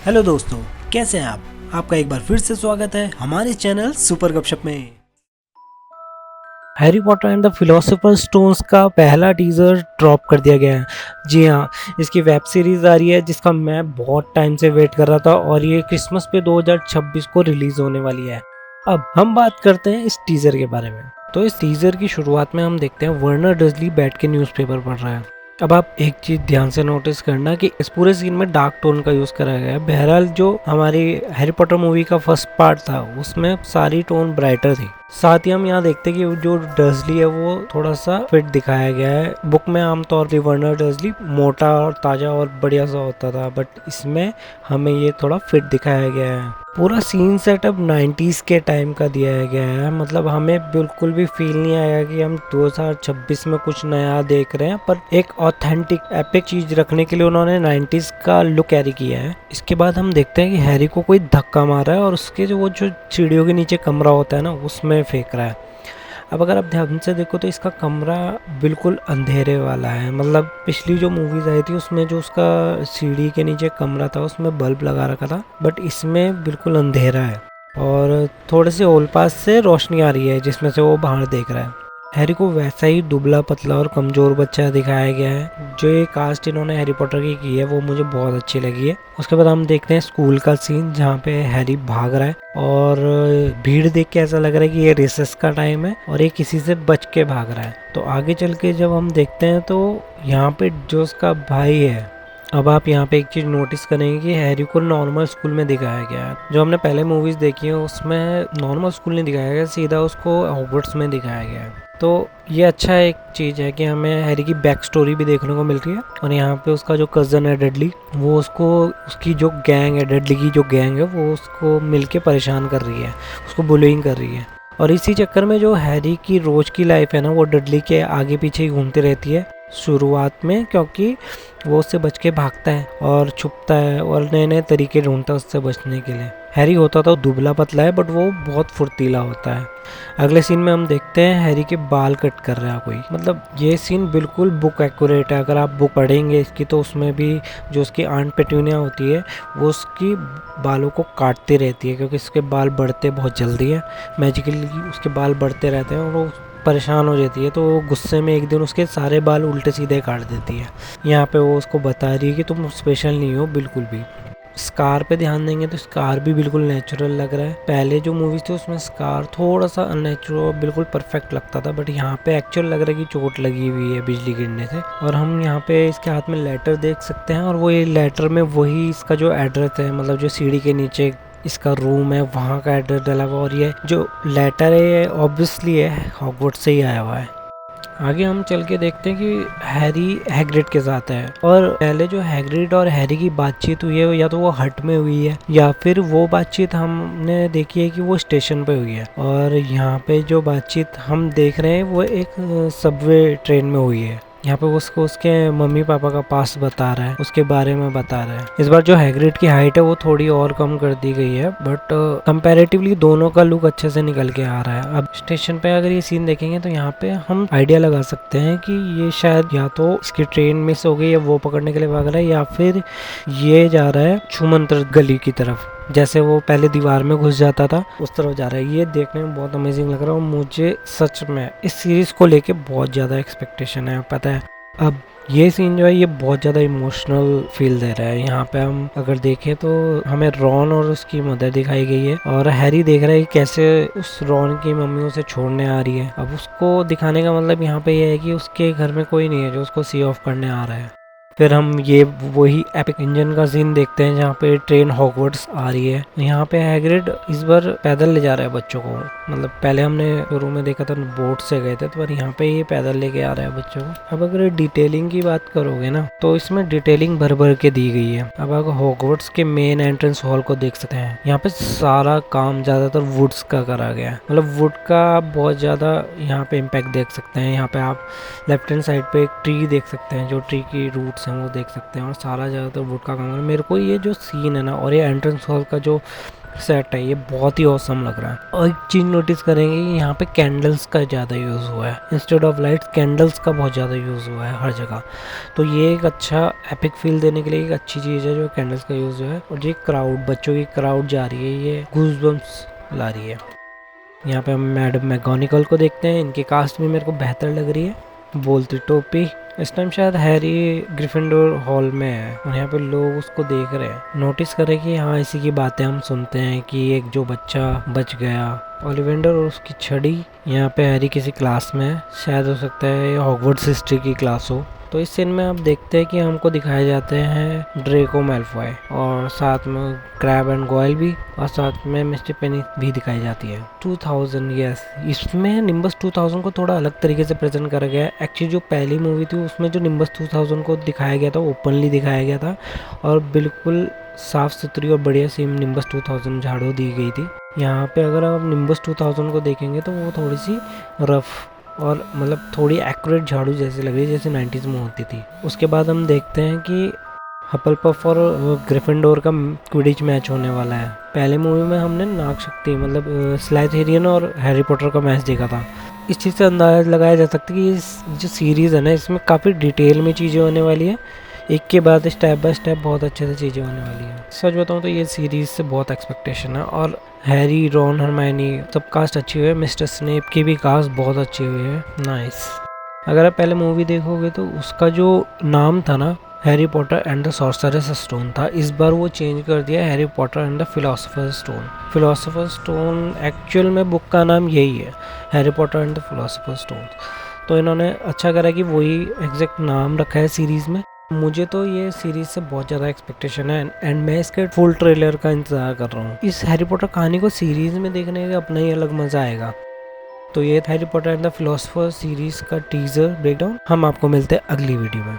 Hello दोस्तों, कैसे हैं आप? आपका एक बार फिर से स्वागत है हमारे चैनल सुपर गपशप में। Harry Potter and the philosopher stones का पहला टीजर ड्रॉप कर दिया गया है। जी हाँ, इसकी वेब सीरीज आ रही है जिसका मैं बहुत टाइम से वेट कर रहा था और ये क्रिसमस पे 2026 को रिलीज होने वाली है। अब हम बात करते हैं इस टीजर के बारे में। तो इस टीजर की शुरुआत में हम देखते हैं वर्नर डर्सली बैठ के न्यूज़पेपर पढ़ रहा है। अब आप एक चीज ध्यान से नोटिस करना कि इस पूरे सीन में डार्क टोन का यूज करा गया है। बहरहाल जो हमारी हैरी पॉटर मूवी का फर्स्ट पार्ट था उसमें सारी टोन ब्राइटर थी। साथ ही हम यहाँ देखते हैं कि जो डर्सली है वो थोड़ा सा फिट दिखाया गया है। बुक में आमतौर पर वर्नर डर्सली मोटा और ताजा और बढ़िया सा होता था, बट इसमें हमें ये थोड़ा फिट दिखाया गया है। पूरा सीन सेटअप 90s के टाइम का दिया गया है, मतलब हमें बिल्कुल भी फील नहीं आएगा कि हम 2026 में कुछ नया देख रहे हैं, पर एक ऑथेंटिक एपिक चीज रखने के लिए उन्होंने 90s का लुक कैरी किया है। इसके बाद हम देखते हैं कि हैरी को कोई धक्का मारा है और उसके जो सीढ़ियों के नीचे कमरा होता है ना, उसमें फेंक रहा है। अब अगर आप ध्यान से देखो तो इसका कमरा बिल्कुल अंधेरे वाला है। मतलब पिछली जो मूवीज आई थी उसमें जो उसका सीढ़ी के नीचे कमरा था उसमें बल्ब लगा रखा था, बट इसमें बिल्कुल अंधेरा है और थोड़े से ओल पास से रोशनी आ रही है जिसमें से वो बाहर देख रहा है। हैरी को वैसा ही दुबला पतला और कमजोर बच्चा दिखाया गया है। जो ये कास्ट इन्होंने हैरी पॉटर की है वो मुझे बहुत अच्छी लगी है। उसके बाद हम देखते हैं स्कूल का सीन जहाँ पे हैरी भाग रहा है और भीड़ देख के ऐसा लग रहा है कि ये रिसेस का टाइम है और ये किसी से बच के भाग रहा है। तो आगे चल के जब हम देखते हैं तो यहाँ पे जो उसका भाई है, अब आप यहाँ पे एक चीज नोटिस करेंगे कि हैरी को नॉर्मल स्कूल में दिखाया गया है। जो हमने पहले मूवीज देखी है उसमें नॉर्मल स्कूल नहीं दिखाया गया, सीधा उसको हॉगवर्ट्स में दिखाया गया है। तो ये अच्छा एक चीज़ है कि हमें हैरी की बैक स्टोरी भी देखने को मिल रही है। और यहाँ पे उसका जो कज़न है डडली, वो उसको उसकी जो गैंग है, डडली की जो गैंग है, वो उसको मिलके परेशान कर रही है, उसको बुलिंग कर रही है। और इसी चक्कर में जो हैरी की रोज की लाइफ है ना, वो डडली के आगे पीछे ही घूमती रहती है शुरुआत में, क्योंकि वो उससे बच के भागता है और छुपता है और नए नए तरीके ढूंढता है उससे बचने के लिए। हैरी होता तो दुबला पतला है, बट वो बहुत फुर्तीला होता है। अगले सीन में हम देखते हैं हैरी के बाल कट कर रहा है कोई। मतलब ये सीन बिल्कुल बुक एक्यूरेट है। अगर आप बुक पढ़ेंगे इसकी तो उसमें भी जो उसकी आंट पेट्यूनिया होती है वो उसकी बालों को काटती रहती है, क्योंकि इसके बाल बढ़ते बहुत जल्दी है, मैजिकली उसके बाल बढ़ते रहते हैं और वो परेशान हो जाती है। तो वो गुस्से में एक दिन उसके सारे बाल उल्टे सीधे काट देती है। यहाँ पे वो उसको बता रही है कि तुम स्पेशल नहीं हो बिल्कुल भी। स्कार पे ध्यान देंगे तो स्कार भी बिल्कुल नेचुरल लग रहा है। पहले जो मूवीज थी उसमें स्कार थोड़ा सा अननेचुरल बिल्कुल परफेक्ट लगता था, बट यहाँ पे एक्चुअल लग रहा है कि चोट लगी हुई है बिजली गिरने से। और हम यहाँ पे इसके हाथ में लेटर देख सकते हैं और वो ये लेटर में वही इसका जो एड्रेस है, मतलब जो सीढ़ी के नीचे इसका रूम है वहाँ का एड्रेस डाला हुआ। और ये जो लेटर है ये ऑब्वियसली है हॉगवर्ट्स से ही आया हुआ है। आगे हम चल के देखते हैं कि हैरी हैग्रिड के साथ है और पहले जो हैग्रिड और हैरी की बातचीत हुई है या तो वो हट में हुई है या फिर वो बातचीत हमने देखी है कि वो स्टेशन पे हुई है। और यहाँ पे जो बातचीत हम देख रहे हैं वो एक सबवे ट्रेन में हुई है। यहाँ पे उसको उसके मम्मी पापा का पास बता रहा है, उसके बारे में बता रहा है। इस बार जो हैग्रिड की हाइट है वो थोड़ी और कम कर दी गई है, बट कंपैरेटिवली दोनों का लुक अच्छे से निकल के आ रहा है। अब स्टेशन पे अगर ये सीन देखेंगे तो यहाँ पे हम आइडिया लगा सकते हैं कि ये शायद या तो इसकी ट्रेन मिस हो गई है, वो पकड़ने के लिए भाग रहा है, या फिर ये जा रहा है छूमंतर गली की तरफ, जैसे वो पहले दीवार में घुस जाता था उस तरफ जा रहा है। ये देखने में बहुत अमेजिंग लग रहा है और मुझे सच में इस सीरीज को लेके बहुत ज़्यादा एक्सपेक्टेशन है, पता है। अब ये सीन जो है ये बहुत ज़्यादा इमोशनल फील दे रहा है। यहाँ पे हम अगर देखें तो हमें रॉन और उसकी मदर दिखाई गई है और हैरी देख रहा है कि कैसे उस रॉन की मम्मी उसे छोड़ने आ रही है। अब उसको दिखाने का मतलब यहाँ पे ये है कि उसके घर में कोई नहीं है जो उसको सी ऑफ करने आ रहा है। फिर हम ये वही एपिक इंजन का सीन देखते हैं जहाँ पे ट्रेन हॉगवर्ट्स आ रही है। यहाँ पे हैग्रिड इस बार पैदल ले जा रहा है बच्चों को। मतलब पहले हमने शुरू में देखा था बोट से गए थे, तो पर यहाँ पे ये पैदल लेके आ रहा है बच्चों को। अब अगर डिटेलिंग की बात करोगे ना तो इसमें डिटेलिंग भर भर के दी गई है। अब अगर हॉगवर्ट्स के मेन एंट्रेंस हॉल को देख सकते हैं, यहाँ पे सारा काम ज्यादातर वुड्स का करा गया है। मतलब वुड का बहुत ज्यादा यहाँ पे इम्पैक्ट देख सकते हैं। यहाँ पे आप लेफ्ट हैंड साइड पे एक ट्री देख सकते हैं, जो ट्री की रूट्स हैं वो देख सकते हैं और सारा ज़्यादातर वुड का काम है। मेरे को ये जो सीन है ना और ये एंट्रेंस हॉल का जो सेट है, ये बहुत ही औसम लग रहा है। और एक चीज़ नोटिस करेंगे कि यहाँ पे कैंडल्स का ज़्यादा यूज़ हुआ है, इंस्टेड ऑफ लाइट्स कैंडल्स का बहुत ज़्यादा यूज़ हुआ है हर जगह। तो ये एक अच्छा एपिक फील देने के लिए एक अच्छी चीज़ है जो कैंडल्स का यूज़ है। और ये क्राउड, बच्चों की क्राउड जा रही है, ये गूज़बम्प्स ला रही है। यहाँ पे हम मैडम मैगोनिकल को देखते हैं, इनकी कास्ट भी मेरे को बेहतर लग रही है। बोलती टोपी, इस टाइम शायद हैरी ग्रिफिंडोर हॉल में है और यहाँ पे लोग उसको देख रहे हैं। नोटिस करें कि हाँ, इसी की बातें हम सुनते हैं कि एक जो बच्चा बच गया, ओलिवेंडर और उसकी छड़ी। यहाँ पे हैरी किसी क्लास में है, शायद हो सकता है हॉगवर्ट्स हिस्ट्री की क्लास हो। तो इस सीन में आप देखते हैं कि हमको दिखाए जाते हैं ड्रेको मैल्फॉय और साथ में क्रैब एंड गोयल भी, और साथ में मिस्टर पेनी भी दिखाई जाती है। 2000, यस, इसमें निम्बस 2000 को थोड़ा अलग तरीके से प्रेजेंट करा गया है। एक्चुअली जो पहली मूवी थी उसमें जो निम्बस 2000 को दिखाया गया था ओपनली दिखाया गया था और बिल्कुल साफ सुथरी और बढ़िया सी निम्बस 2000 झाड़ू दी गई थी। यहाँ पे अगर आप निम्बस 2000 को देखेंगे तो वो थोड़ी सी रफ और मतलब थोड़ी एक्यूरेट झाड़ू जैसी लग रही है, जैसे 90s में होती थी। उसके बाद हम देखते हैं कि हफलपफ और ग्रिफिंडोर का क्विडिच मैच होने वाला है। पहले मूवी में हमने नाग शक्ति मतलब स्लाइथेरियन और हैरी पॉटर का मैच देखा था। इस चीज़ से अंदाज़ा लगाया जा सकता है कि इस जो सीरीज़ है ना, इसमें काफ़ी डिटेल में चीज़ें होने वाली है, एक के बाद स्टेप बाय स्टेप बहुत अच्छे से चीज़ें होने वाली है। सच बताऊँ तो ये सीरीज़ से बहुत एक्सपेक्टेशन है। और हैरी, रॉन, हरमायनी सब कास्ट अच्छी हुई है, मिस्टर स्नेप की भी कास्ट बहुत अच्छी हुई है, नाइस। अगर आप पहले मूवी देखोगे तो उसका जो नाम था ना, Harry Potter and the sorcerer's stone था। इस बार वो चेंज कर दिया, Harry Potter and the philosopher's stone. Philosopher's stone actual में बुक का नाम यही है, Harry Potter and the philosopher's stone. तो इन्होंने अच्छा करा कि वही एग्जैक्ट नाम रखा है सीरीज़ में। मुझे तो ये सीरीज से बहुत ज़्यादा एक्सपेक्टेशन है एंड मैं इसके फुल ट्रेलर का इंतज़ार कर रहा हूँ। इस हैरी पॉटर कहानी को सीरीज़ में देखने का अपना ही अलग मज़ा आएगा। तो ये Harry Potter and the philosopher series का टीज़र ब्रेकडाउन। हम आपको मिलते हैं अगली वीडियो में।